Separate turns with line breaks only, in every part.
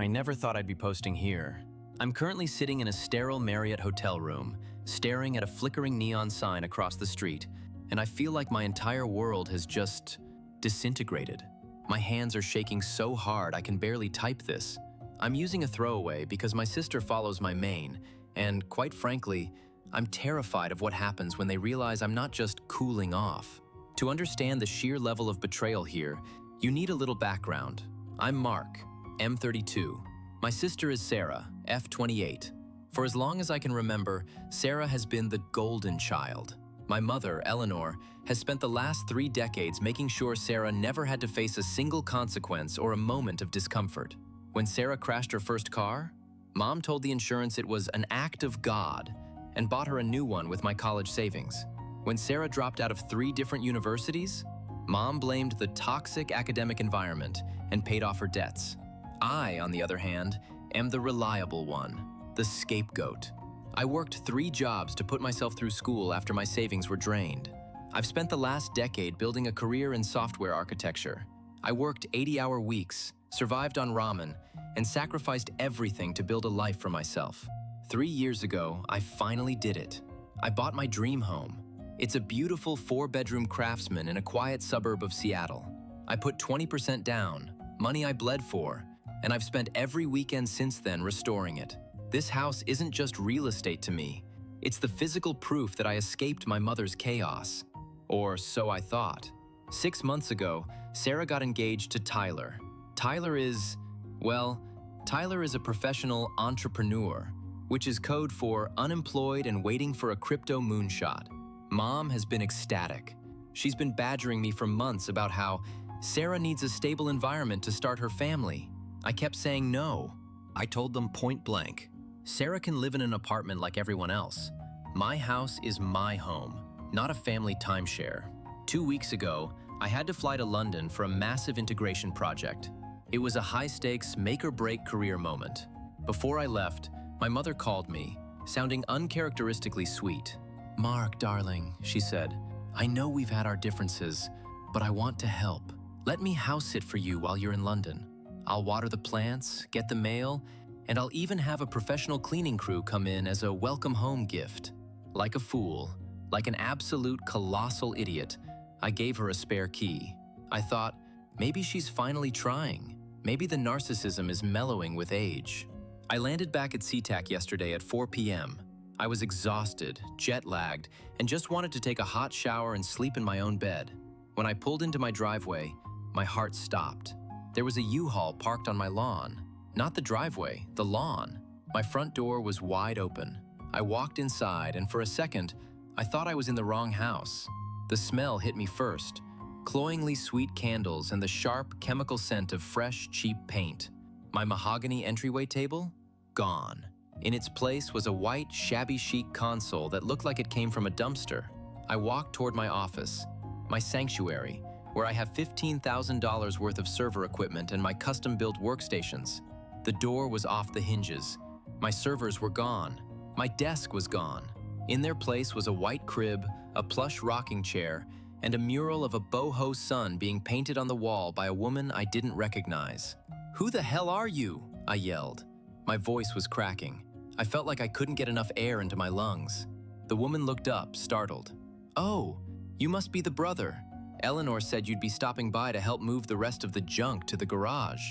I never thought I'd be posting here. I'm currently sitting in a sterile Marriott hotel room, staring at a flickering neon sign across the street, and I feel like my entire world has just disintegrated. My hands are shaking so hard I can barely type this. I'm using a throwaway because my sister follows my main, and quite frankly, I'm terrified of what happens when they realize I'm not just cooling off. To understand the sheer level of betrayal here, you need a little background. I'm Mark, M32. My sister is Sarah, F28. For as long as I can remember, Sarah has been the golden child. My mother, Eleanor, has spent the last 3 decades making sure Sarah never had to face a single consequence or a moment of discomfort. When Sarah crashed her first car, Mom told the insurance it was an act of God and bought her a new one with my college savings. When Sarah dropped out of 3 different universities, Mom blamed the toxic academic environment and paid off her debts. I, on the other hand, am the reliable one, the scapegoat. I worked 3 jobs to put myself through school after my savings were drained. I've spent the last decade building a career in software architecture. I worked 80-hour weeks, survived on ramen, and sacrificed everything to build a life for myself. 3 years ago, I finally did it. I bought my dream home. It's a beautiful 4-bedroom Craftsman in a quiet suburb of Seattle. I put 20% down, money I bled for, and I've spent every weekend since then restoring it. This house isn't just real estate to me. It's the physical proof that I escaped my mother's chaos. Or so I thought. 6 months ago, Sarah got engaged to Tyler. Tyler is a professional entrepreneur, which is code for unemployed and waiting for a crypto moonshot. Mom has been ecstatic. She's been badgering me for months about how Sarah needs a stable environment to start her family. I kept saying no. I told them point blank, Sarah can live in an apartment like everyone else. My house is my home, not a family timeshare. 2 weeks ago, I had to fly to London for a massive integration project. It was a high-stakes, make-or-break career moment. Before I left, my mother called me, sounding uncharacteristically sweet. "Mark, darling," she said, "I know we've had our differences, but I want to help. Let me house sit for you while you're in London. I'll water the plants, get the mail, and I'll even have a professional cleaning crew come in as a welcome home gift." Like a fool, like an absolute colossal idiot, I gave her a spare key. I thought, maybe she's finally trying. Maybe the narcissism is mellowing with age. I landed back at SeaTac yesterday at 4 p.m. I was exhausted, jet-lagged, and just wanted to take a hot shower and sleep in my own bed. When I pulled into my driveway, my heart stopped. There was a U-Haul parked on my lawn. Not the driveway, the lawn. My front door was wide open. I walked inside, and for a second, I thought I was in the wrong house. The smell hit me first. Cloyingly sweet candles and the sharp chemical scent of fresh, cheap paint. My mahogany entryway table? Gone. In its place was a white, shabby chic console that looked like it came from a dumpster. I walked toward my office, my sanctuary, where I have $15,000 worth of server equipment and my custom-built workstations. The door was off the hinges. My servers were gone. My desk was gone. In their place was a white crib, a plush rocking chair, and a mural of a boho sun being painted on the wall by a woman I didn't recognize. "Who the hell are you?" I yelled. My voice was cracking. I felt like I couldn't get enough air into my lungs. The woman looked up, startled. "Oh, you must be the brother. Eleanor said you'd be stopping by to help move the rest of the junk to the garage."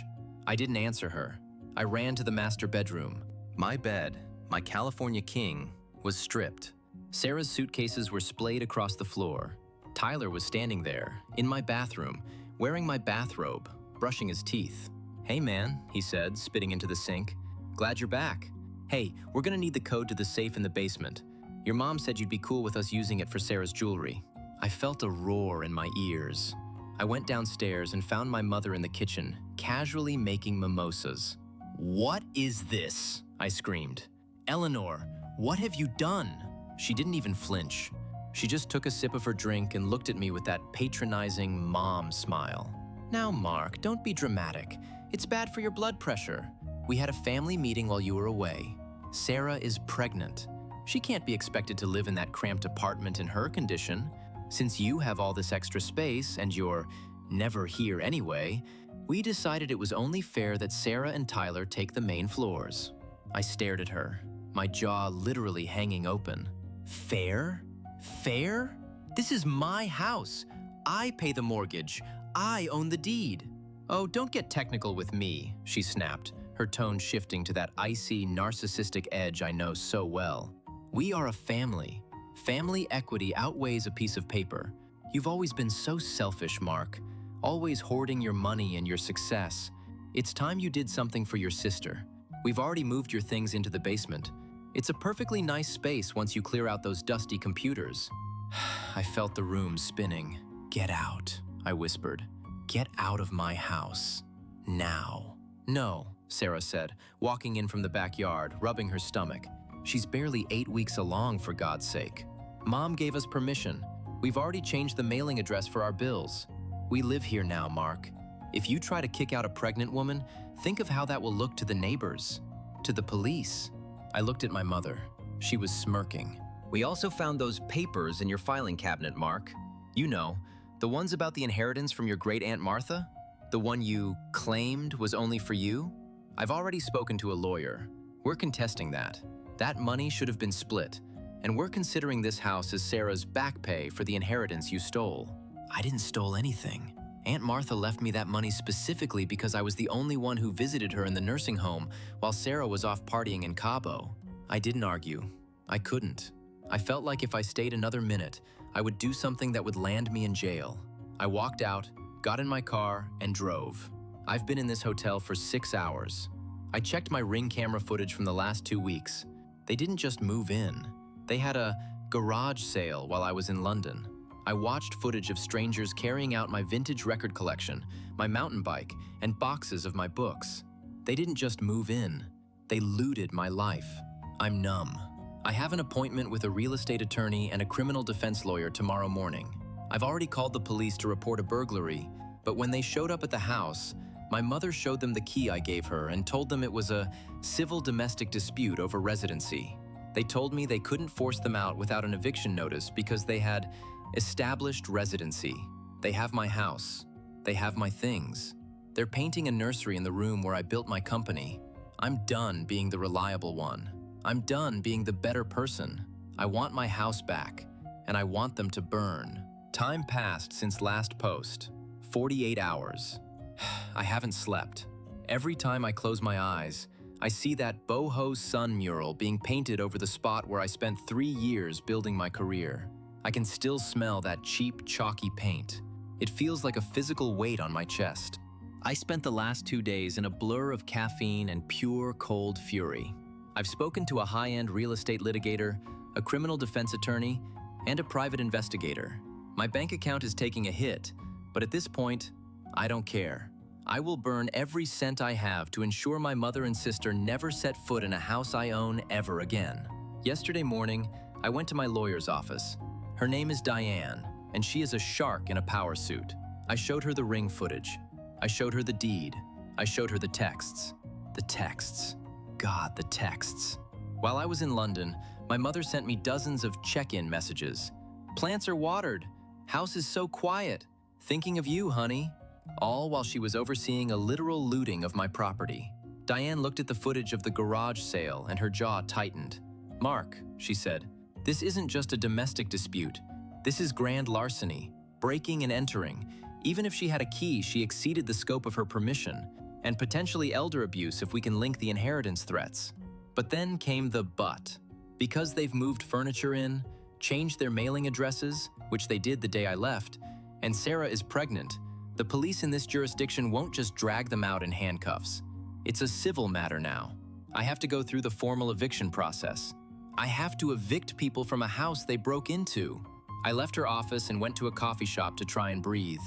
I didn't answer her. I ran to the master bedroom. My bed, my California king, was stripped. Sarah's suitcases were splayed across the floor. Tyler was standing there, in my bathroom, wearing my bathrobe, brushing his teeth. "Hey man," he said, spitting into the sink. "Glad you're back. Hey, we're gonna need the code to the safe in the basement. Your mom said you'd be cool with us using it for Sarah's jewelry." I felt a roar in my ears. I went downstairs and found my mother in the kitchen, casually making mimosas. "What is this?" I screamed. "Eleanor, what have you done?" She didn't even flinch. She just took a sip of her drink and looked at me with that patronizing mom smile. "Now, Mark, don't be dramatic. It's bad for your blood pressure. We had a family meeting while you were away. Sarah is pregnant. She can't be expected to live in that cramped apartment in her condition. Since you have all this extra space and you're never here anyway, We decided it was only fair that Sarah and Tyler take the main floors. I stared at her, my jaw literally hanging open. Fair? Fair? This is my house. I pay the mortgage. I own the deed. Oh, don't get technical with me, she snapped, her tone shifting to that icy, narcissistic edge I know so well. We are a family. Family equity outweighs a piece of paper. You've always been so selfish, Mark. Always hoarding your money and your success. It's time you did something for your sister. We've already moved your things into the basement. It's a perfectly nice space once you clear out those dusty computers. I felt the room spinning. Get out, I whispered. Get out of my house. Now. No, Sarah said, walking in from the backyard, rubbing her stomach. She's barely 8 weeks along, for God's sake. Mom gave us permission. We've already changed the mailing address for our bills. We live here now, Mark. If you try to kick out a pregnant woman, think of how that will look to the neighbors, to the police. I looked at my mother. She was smirking. We also found those papers in your filing cabinet, Mark. You know, the ones about the inheritance from your great-aunt Martha? The one you claimed was only for you? I've already spoken to a lawyer. We're contesting that. That money should have been split, and we're considering this house as Sarah's back pay for the inheritance you stole. I didn't steal anything. Aunt Martha left me that money specifically because I was the only one who visited her in the nursing home while Sarah was off partying in Cabo. I didn't argue. I couldn't. I felt like if I stayed another minute, I would do something that would land me in jail. I walked out, got in my car, and drove. I've been in this hotel for 6 hours. I checked my Ring camera footage from the last 2 weeks. They didn't just move in. They had a garage sale while I was in London. I watched footage of strangers carrying out my vintage record collection, my mountain bike, and boxes of my books. They didn't just move in. They looted my life. I'm numb. I have an appointment with a real estate attorney and a criminal defense lawyer tomorrow morning. I've already called the police to report a burglary, but when they showed up at the house, my mother showed them the key I gave her and told them it was a civil domestic dispute over residency. They told me they couldn't force them out without an eviction notice because they had established residency. They have my house. They have my things. They're painting a nursery in the room where I built my company. I'm done being the reliable one. I'm done being the better person. I want my house back, and I want them to burn. Time passed since last post. 48 hours. I haven't slept. Every time I close my eyes, I see that boho sun mural being painted over the spot where I spent 3 years building my career. I can still smell that cheap, chalky paint. It feels like a physical weight on my chest. I spent the last 2 days in a blur of caffeine and pure cold fury. I've spoken to a high-end real estate litigator, a criminal defense attorney, and a private investigator. My bank account is taking a hit, but at this point, I don't care. I will burn every cent I have to ensure my mother and sister never set foot in a house I own ever again. Yesterday morning, I went to my lawyer's office. Her name is Diane, and she is a shark in a power suit. I showed her the Ring footage. I showed her the deed. I showed her the texts. The texts. God, the texts. While I was in London, my mother sent me dozens of check-in messages. Plants are watered. House is so quiet. Thinking of you, honey. All while she was overseeing a literal looting of my property. Diane looked at the footage of the garage sale and her jaw tightened. Mark, she said, this isn't just a domestic dispute. This is grand larceny, breaking and entering. Even if she had a key, she exceeded the scope of her permission, and potentially elder abuse if we can link the inheritance threats. But then came the but. Because they've moved furniture in, changed their mailing addresses, which they did the day I left, and Sarah is pregnant, the police in this jurisdiction won't just drag them out in handcuffs. It's a civil matter now. I have to go through the formal eviction process. I have to evict people from a house they broke into. I left her office and went to a coffee shop to try and breathe.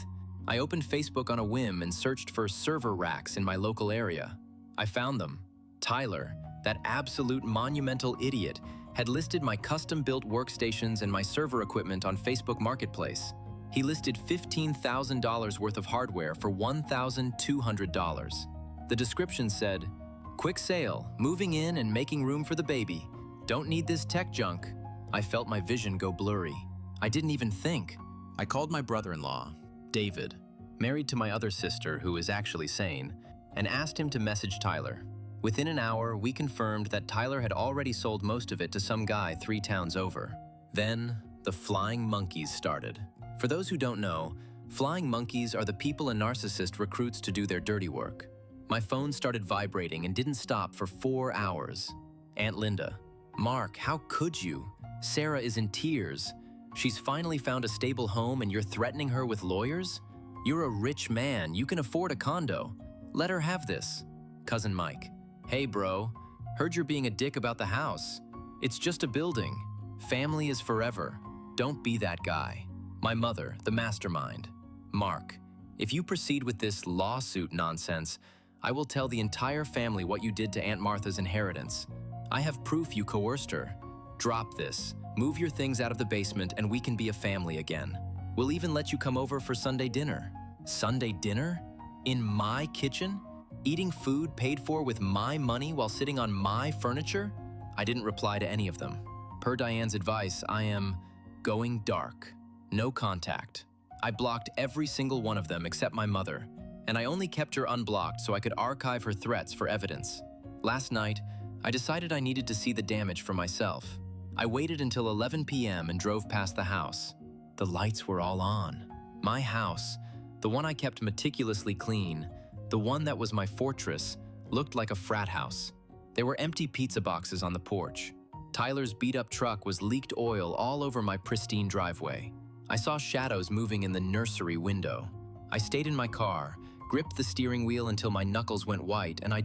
I opened Facebook on a whim and searched for server racks in my local area. I found them. Tyler, that absolute monumental idiot, had listed my custom-built workstations and my server equipment on Facebook Marketplace. He listed $15,000 worth of hardware for $1,200. The description said, "Quick sale, moving in and making room for the baby. Don't need this tech junk." I felt my vision go blurry. I didn't even think. I called my brother-in-law, David. married to my other sister who is actually sane, and asked him to message Tyler. Within an hour, we confirmed that Tyler had already sold most of it to some guy 3 towns over. Then, the flying monkeys started. For those who don't know, flying monkeys are the people a narcissist recruits to do their dirty work. My phone started vibrating and didn't stop for 4 hours. Aunt Linda, Mark, how could you? Sarah is in tears. She's finally found a stable home and you're threatening her with lawyers? You're a rich man, you can afford a condo. Let her have this. Cousin Mike, hey bro, heard you're being a dick about the house. It's just a building. Family is forever. Don't be that guy. My mother, the mastermind. Mark, if you proceed with this lawsuit nonsense, I will tell the entire family what you did to Aunt Martha's inheritance. I have proof you coerced her. Drop this, move your things out of the basement, and we can be a family again. We'll even let you come over for Sunday dinner. Sunday dinner? In my kitchen? Eating food paid for with my money while sitting on my furniture? I didn't reply to any of them. Per Diane's advice, I am going dark. No contact. I blocked every single one of them except my mother, and I only kept her unblocked so I could archive her threats for evidence. Last night, I decided I needed to see the damage for myself. I waited until 11 p.m. and drove past the house. The lights were all on. My house, the one I kept meticulously clean, the one that was my fortress, looked like a frat house. There were empty pizza boxes on the porch. Tyler's beat-up truck was leaked oil all over my pristine driveway. I saw shadows moving in the nursery window. I stayed in my car, gripped the steering wheel until my knuckles went white, and I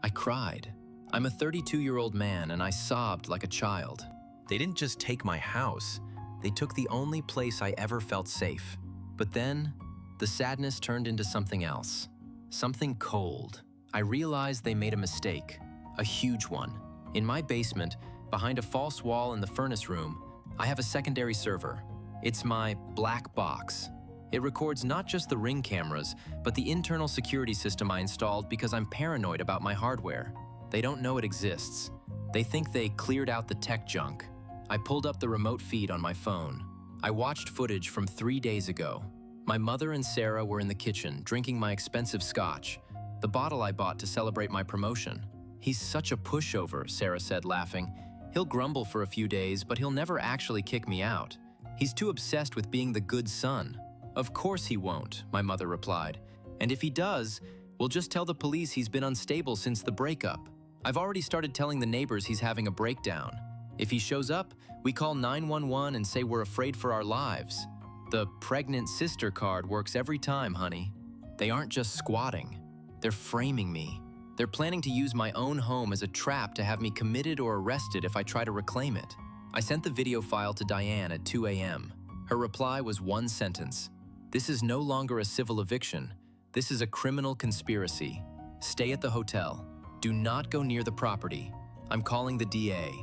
cried. I'm a 32-year-old man, and I sobbed like a child. They didn't just take my house. They took the only place I ever felt safe. But then, the sadness turned into something else. Something cold. I realized they made a mistake. A huge one. In my basement, behind a false wall in the furnace room, I have a secondary server. It's my black box. It records not just the Ring cameras, but the internal security system I installed because I'm paranoid about my hardware. They don't know it exists. They think they cleared out the tech junk. I pulled up the remote feed on my phone. I watched footage from 3 days ago. My mother and Sarah were in the kitchen, drinking my expensive scotch, the bottle I bought to celebrate my promotion. He's such a pushover, Sarah said, laughing. He'll grumble for a few days, but he'll never actually kick me out. He's too obsessed with being the good son. Of course he won't, my mother replied. And if he does, we'll just tell the police he's been unstable since the breakup. I've already started telling the neighbors he's having a breakdown. If he shows up, we call 911 and say we're afraid for our lives. The pregnant sister card works every time, honey. They aren't just squatting. They're framing me. They're planning to use my own home as a trap to have me committed or arrested if I try to reclaim it. I sent the video file to Diane at 2 a.m. Her reply was one sentence. This is no longer a civil eviction. This is a criminal conspiracy. Stay at the hotel. Do not go near the property. I'm calling the DA.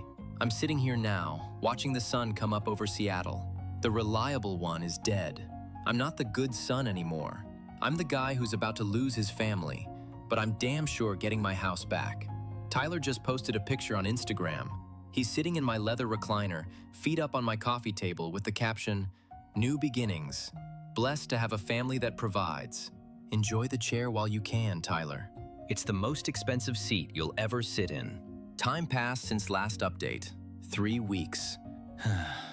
I'm sitting here now, watching the sun come up over Seattle. The reliable one is dead. I'm not the good son anymore. I'm the guy who's about to lose his family, but I'm damn sure getting my house back. Tyler just posted a picture on Instagram. He's sitting in my leather recliner, feet up on my coffee table with the caption, "New beginnings. Blessed to have a family that provides. Enjoy the chair while you can, Tyler. It's the most expensive seat you'll ever sit in." Time passed since last update. 3 weeks.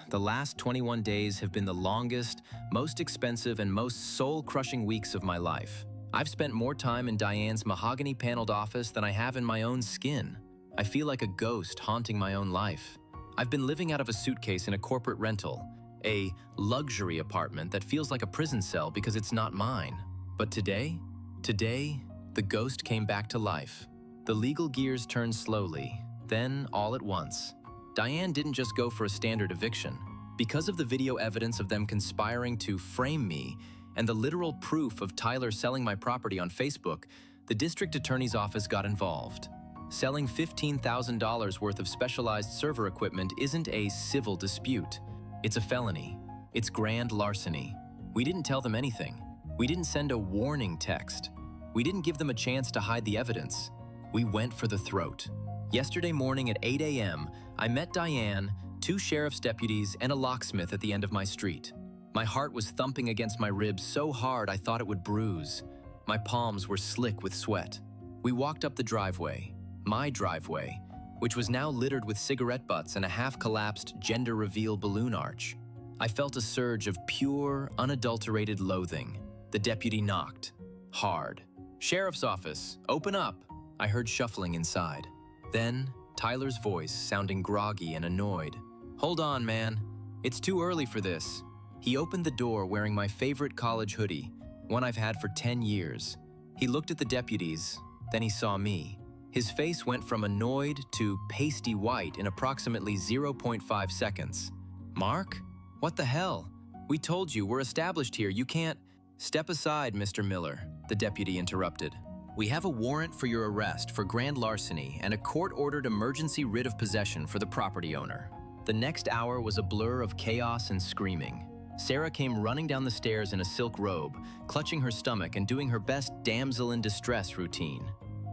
The last 21 days have been the longest, most expensive, and most soul-crushing weeks of my life. I've spent more time in Diane's mahogany-paneled office than I have in my own skin. I feel like a ghost haunting my own life. I've been living out of a suitcase in a corporate rental, a luxury apartment that feels like a prison cell because it's not mine. But today, the ghost came back to life. The legal gears turned slowly, then all at once. Diane didn't just go for a standard eviction. Because of the video evidence of them conspiring to frame me and the literal proof of Tyler selling my property on Facebook, the district attorney's office got involved. Selling $15,000 worth of specialized server equipment isn't a civil dispute. It's a felony. It's grand larceny. We didn't tell them anything. We didn't send a warning text. We didn't give them a chance to hide the evidence. We went for the throat. Yesterday morning at 8 a.m., I met Diane, 2 sheriff's deputies, and a locksmith at the end of my street. My heart was thumping against my ribs so hard I thought it would bruise. My palms were slick with sweat. We walked up the driveway, my driveway, which was now littered with cigarette butts and a half-collapsed gender reveal balloon arch. I felt a surge of pure, unadulterated loathing. The deputy knocked. Hard. "Sheriff's office, open up!" I heard shuffling inside. Then, Tyler's voice, sounding groggy and annoyed. "Hold on, man. It's too early for this." He opened the door wearing my favorite college hoodie, one I've had for 10 years. He looked at the deputies, then he saw me. His face went from annoyed to pasty white in approximately 0.5 seconds. "Mark? What the hell? We told you, we're established here, you can't—" "Step aside, Mr. Miller," the deputy interrupted. "We have a warrant for your arrest for grand larceny and a court-ordered emergency writ of possession for the property owner." The next hour was a blur of chaos and screaming. Sarah came running down the stairs in a silk robe, clutching her stomach and doing her best damsel in distress routine.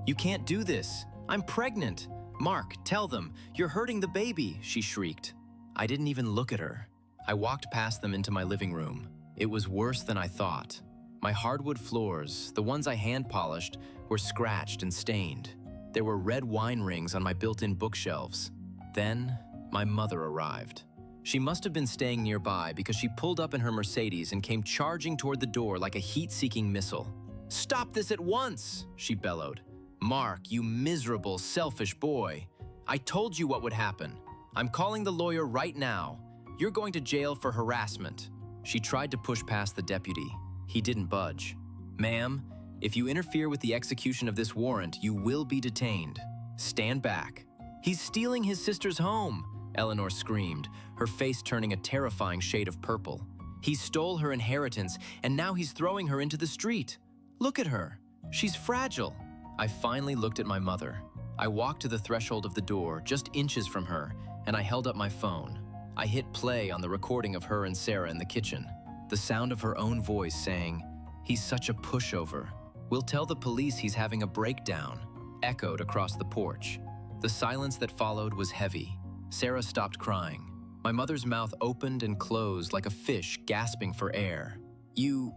"You can't do this! I'm pregnant! Mark, tell them! You're hurting the baby!" she shrieked. I didn't even look at her. I walked past them into my living room. It was worse than I thought. My hardwood floors, the ones I hand-polished, were scratched and stained. There were red wine rings on my built-in bookshelves. Then, my mother arrived. She must have been staying nearby because she pulled up in her Mercedes and came charging toward the door like a heat-seeking missile. "Stop this at once!" she bellowed. "Mark, you miserable, selfish boy. I told you what would happen. I'm calling the lawyer right now. You're going to jail for harassment." She tried to push past the deputy. He didn't budge. "Ma'am, if you interfere with the execution of this warrant, you will be detained. Stand back." "He's stealing his sister's home," Eleanor screamed, her face turning a terrifying shade of purple. "He stole her inheritance, and now he's throwing her into the street. Look at her. She's fragile." I finally looked at my mother. I walked to the threshold of the door, just inches from her, and I held up my phone. I hit play on the recording of her and Sarah in the kitchen. The sound of her own voice saying, "He's such a pushover. We'll tell the police he's having a breakdown," echoed across the porch. The silence that followed was heavy. Sarah stopped crying. My mother's mouth opened and closed like a fish gasping for air. You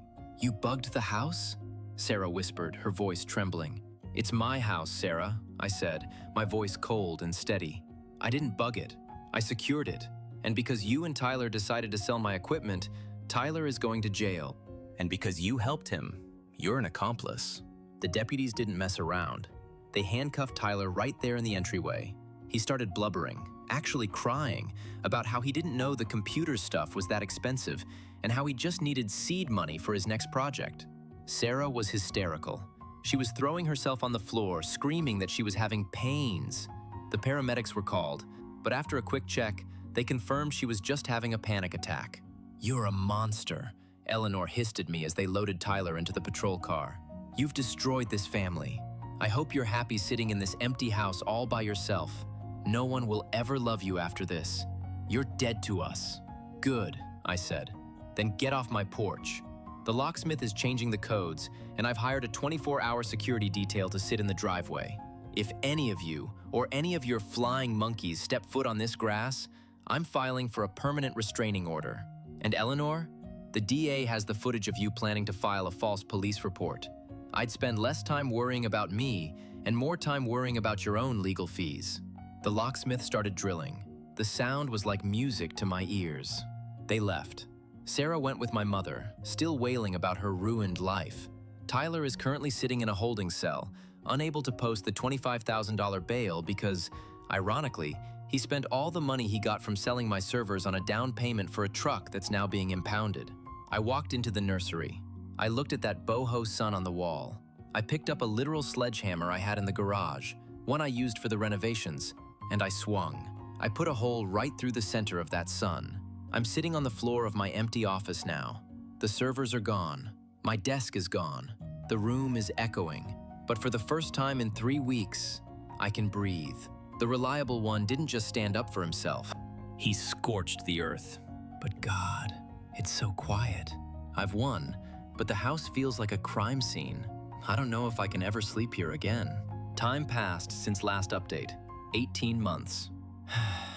bugged the house?" Sarah whispered, her voice trembling. "It's my house, Sarah," I said, my voice cold and steady. "I didn't bug it. I secured it. And because you and Tyler decided to sell my equipment, Tyler is going to jail. And because you helped him, you're an accomplice." The deputies didn't mess around. They handcuffed Tyler right there in the entryway. He started blubbering, actually crying, about how he didn't know the computer stuff was that expensive and how he just needed seed money for his next project. Sarah was hysterical. She was throwing herself on the floor, screaming that she was having pains. The paramedics were called, but after a quick check, they confirmed she was just having a panic attack. "You're a monster," Eleanor hissed at me as they loaded Tyler into the patrol car. "You've destroyed this family. I hope you're happy sitting in this empty house all by yourself. No one will ever love you after this. You're dead to us." "Good," I said. "Then get off my porch." The locksmith is changing the codes, and I've hired a 24-hour security detail to sit in the driveway. If any of you, or any of your flying monkeys, step foot on this grass, I'm filing for a permanent restraining order. And Eleanor, the DA has the footage of you planning to file a false police report. I'd spend less time worrying about me and more time worrying about your own legal fees. The locksmith started drilling. The sound was like music to my ears. They left. Sarah went with my mother, still wailing about her ruined life. Tyler is currently sitting in a holding cell, unable to post the $25,000 bail because, ironically, he spent all the money he got from selling my servers on a down payment for a truck that's now being impounded. I walked into the nursery. I looked at that boho sun on the wall. I picked up a literal sledgehammer I had in the garage, one I used for the renovations, and I swung. I put a hole right through the center of that sun. I'm sitting on the floor of my empty office now. The servers are gone. My desk is gone. The room is echoing. But for the first time in 3 weeks, I can breathe. The reliable one didn't just stand up for himself. He scorched the earth. But God, it's so quiet. I've won, but the house feels like a crime scene. I don't know if I can ever sleep here again. Time passed since last update. 18 months.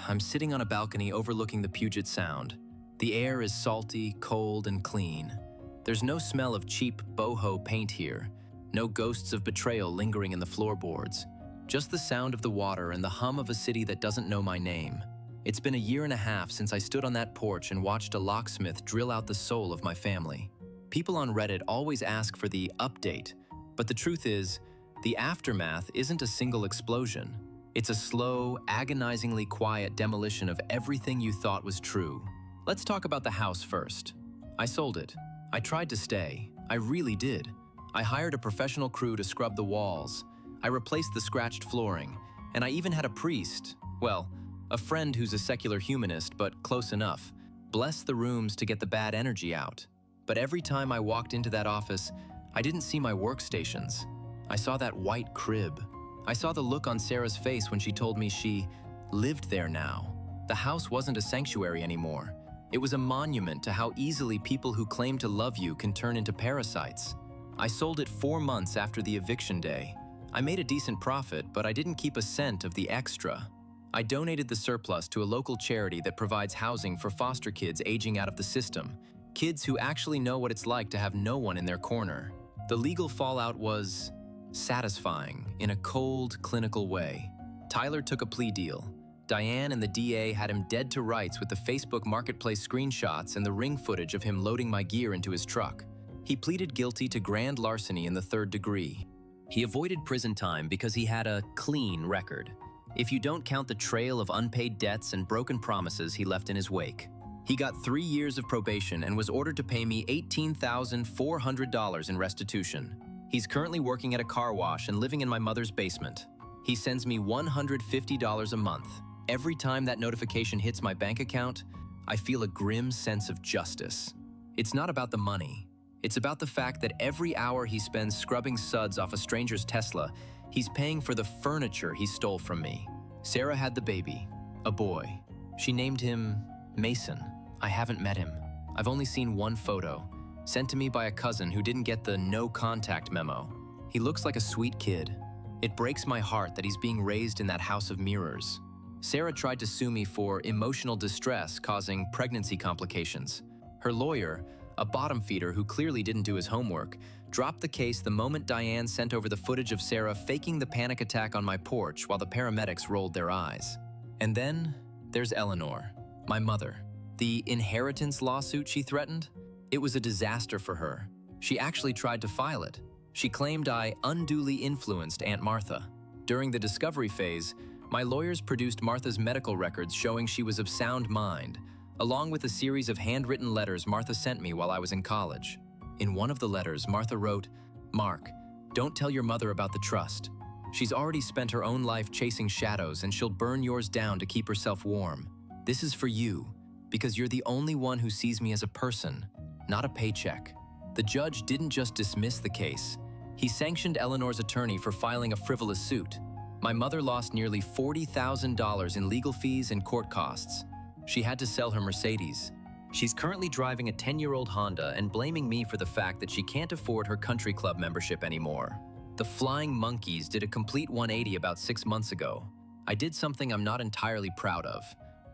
I'm sitting on a balcony overlooking the Puget Sound. The air is salty, cold, and clean. There's no smell of cheap boho paint here, no ghosts of betrayal lingering in the floorboards, just the sound of the water and the hum of a city that doesn't know my name. It's been a year and a half since I stood on that porch and watched a locksmith drill out the soul of my family. People on Reddit always ask for the update, but the truth is, the aftermath isn't a single explosion. It's a slow, agonizingly quiet demolition of everything you thought was true. Let's talk about the house first. I sold it. I tried to stay. I really did. I hired a professional crew to scrub the walls. I replaced the scratched flooring, and I even had a priest, well, a friend who's a secular humanist, but close enough, bless the rooms to get the bad energy out. But every time I walked into that office, I didn't see my workstations. I saw that white crib. I saw the look on Sarah's face when she told me she lived there now. The house wasn't a sanctuary anymore. It was a monument to how easily people who claim to love you can turn into parasites. I sold it 4 months after the eviction day. I made a decent profit, but I didn't keep a cent of the extra. I donated the surplus to a local charity that provides housing for foster kids aging out of the system, kids who actually know what it's like to have no one in their corner. The legal fallout was satisfying in a cold, clinical way. Tyler took a plea deal. Diane and the DA had him dead to rights with the Facebook Marketplace screenshots and the ring footage of him loading my gear into his truck. He pleaded guilty to grand larceny in the 3rd degree. He avoided prison time because he had a clean record, if you don't count the trail of unpaid debts and broken promises he left in his wake. He got 3 years of probation and was ordered to pay me $18,400 in restitution. He's currently working at a car wash and living in my mother's basement. He sends me $150 a month. Every time that notification hits my bank account, I feel a grim sense of justice. It's not about the money. It's about the fact that every hour he spends scrubbing suds off a stranger's Tesla, he's paying for the furniture he stole from me. Sarah had the baby, a boy. She named him Mason. I haven't met him. I've only seen one photo, sent to me by a cousin who didn't get the no contact memo. He looks like a sweet kid. It breaks my heart that he's being raised in that house of mirrors. Sarah tried to sue me for emotional distress causing pregnancy complications. Her lawyer, a bottom feeder who clearly didn't do his homework, dropped the case the moment Diane sent over the footage of Sarah faking the panic attack on my porch while the paramedics rolled their eyes. And then there's Eleanor, my mother. The inheritance lawsuit she threatened? It was a disaster for her. She actually tried to file it. She claimed I unduly influenced Aunt Martha. During the discovery phase, my lawyers produced Martha's medical records showing she was of sound mind, along with a series of handwritten letters Martha sent me while I was in college. In one of the letters, Martha wrote, "Mark, don't tell your mother about the trust. She's already spent her own life chasing shadows and she'll burn yours down to keep herself warm. This is for you, because you're the only one who sees me as a person, not a paycheck." The judge didn't just dismiss the case. He sanctioned Eleanor's attorney for filing a frivolous suit. My mother lost nearly $40,000 in legal fees and court costs. She had to sell her Mercedes. She's currently driving a 10-year-old Honda and blaming me for the fact that she can't afford her country club membership anymore. The Flying Monkeys did a complete 180 about 6 months ago. I did something I'm not entirely proud of,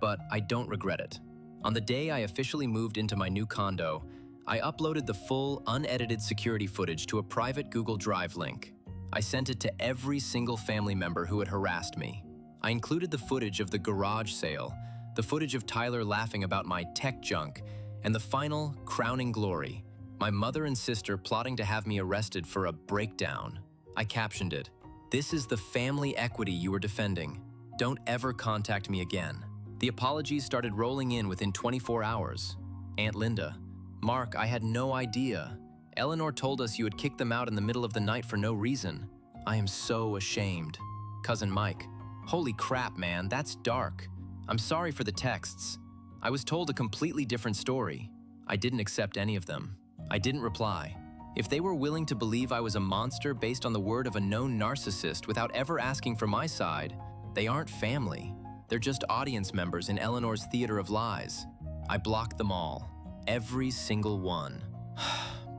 but I don't regret it. On the day I officially moved into my new condo, I uploaded the full, unedited security footage to a private Google Drive link. I sent it to every single family member who had harassed me. I included the footage of the garage sale, the footage of Tyler laughing about my tech junk, and the final, crowning glory, my mother and sister plotting to have me arrested for a breakdown. I captioned it, "This is the family equity you were defending. Don't ever contact me again." The apologies started rolling in within 24 hours. Aunt Linda, "Mark, I had no idea. Eleanor told us you had kicked them out in the middle of the night for no reason. I am so ashamed." Cousin Mike, "Holy crap, man, that's dark. I'm sorry for the texts. I was told a completely different story. I didn't accept any of them. I didn't reply. If they were willing to believe I was a monster based on the word of a known narcissist without ever asking for my side, they aren't family. They're just audience members in Eleanor's theater of lies." I blocked them all. Every single one.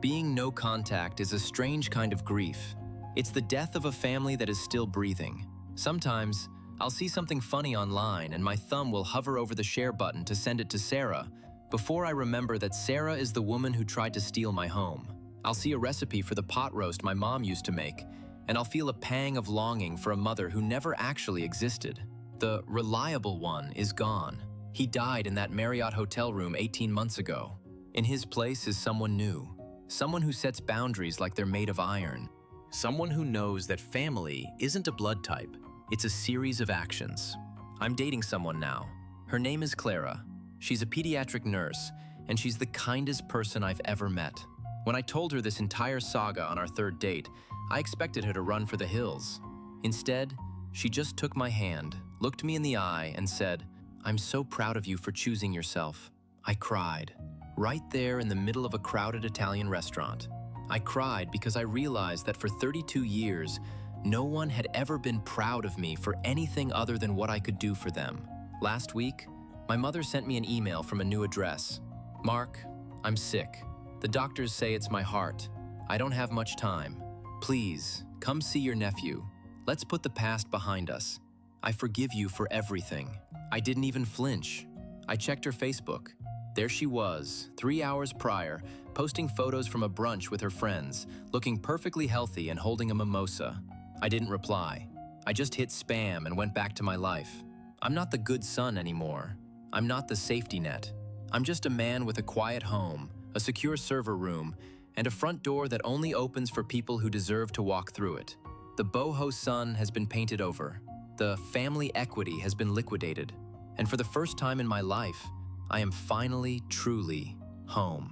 Being no contact is a strange kind of grief. It's the death of a family that is still breathing. Sometimes, I'll see something funny online and my thumb will hover over the share button to send it to Sarah, Before I remember that Sarah is the woman who tried to steal my home, I'll see a recipe for the pot roast my mom used to make, and I'll feel a pang of longing for a mother who never actually existed. The reliable one is gone. He died in that Marriott hotel room 18 months ago. In his place is someone new, someone who sets boundaries like they're made of iron, someone who knows that family isn't a blood type, it's a series of actions. I'm dating someone now. Her name is Clara. She's a pediatric nurse, and she's the kindest person I've ever met. When I told her this entire saga on our third date, I expected her to run for the hills. Instead, she just took my hand, looked me in the eye, and said, "I'm so proud of you for choosing yourself." I cried, right there in the middle of a crowded Italian restaurant. I cried because I realized that for 32 years, no one had ever been proud of me for anything other than what I could do for them. Last week, my mother sent me an email from a new address. "Mark, I'm sick. The doctors say it's my heart. I don't have much time. Please, come see your nephew. Let's put the past behind us. I forgive you for everything." I didn't even flinch. I checked her Facebook. There she was, 3 hours prior, posting photos from a brunch with her friends, looking perfectly healthy and holding a mimosa. I didn't reply. I just hit spam and went back to my life. I'm not the good son anymore. I'm not the safety net. I'm just a man with a quiet home, a secure server room, and a front door that only opens for people who deserve to walk through it. The boho sun has been painted over. The family equity has been liquidated. And for the first time in my life, I am finally, truly home.